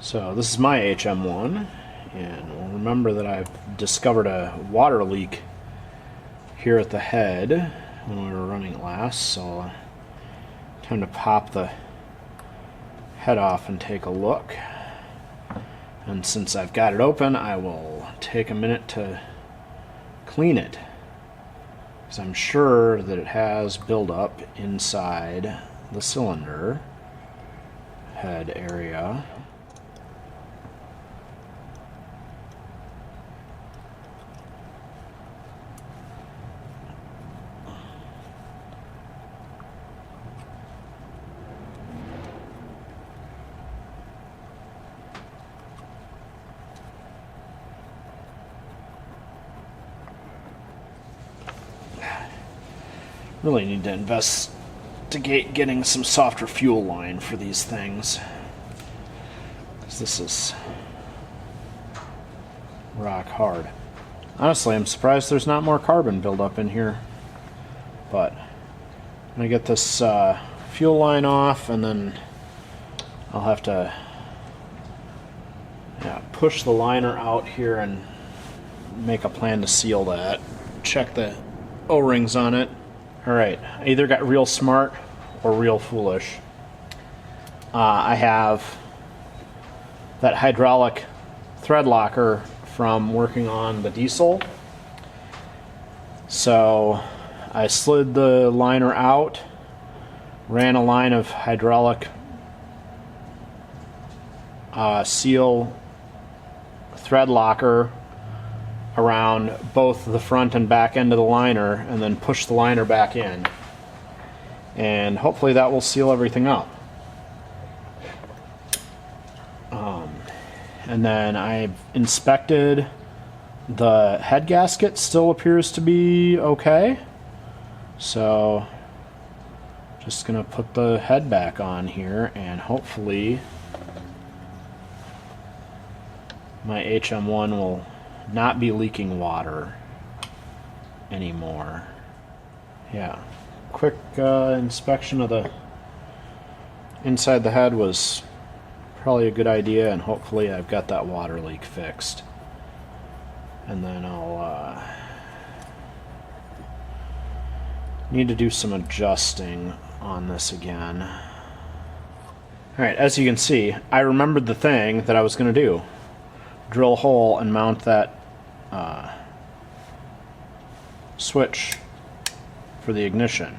So this is my HM-01, and we'll remember that I've discovered a water leak here at the head when we were running it last, so time to pop the head off and take a look. And since I've got it open, I will take a minute to clean it, because I'm sure that it has buildup inside the cylinder head area. Really need to investigate getting some softer fuel line for these things, because this is rock hard. Honestly, I'm surprised there's not more carbon buildup in here, but I'm gonna get this fuel line off, and then I'll have to push the liner out here and make a plan to seal that. Check the O-rings on it. Alright, I either got real smart or real foolish. I have that hydraulic thread locker from working on the diesel. So I slid the liner out, ran a line of hydraulic seal thread locker around both the front and back end of the liner, and then push the liner back in, and hopefully that will seal everything up. And then I've inspected the head gasket, still appears to be okay, so just gonna put the head back on here, and hopefully my HM-01 will not be leaking water anymore. Yeah, quick inspection of the inside the head was probably a good idea, and hopefully I've got that water leak fixed. And then I'll need to do some adjusting on this again. Alright, as you can see, I remembered the thing that I was going to do. Drill a hole and mount that switch for the ignition.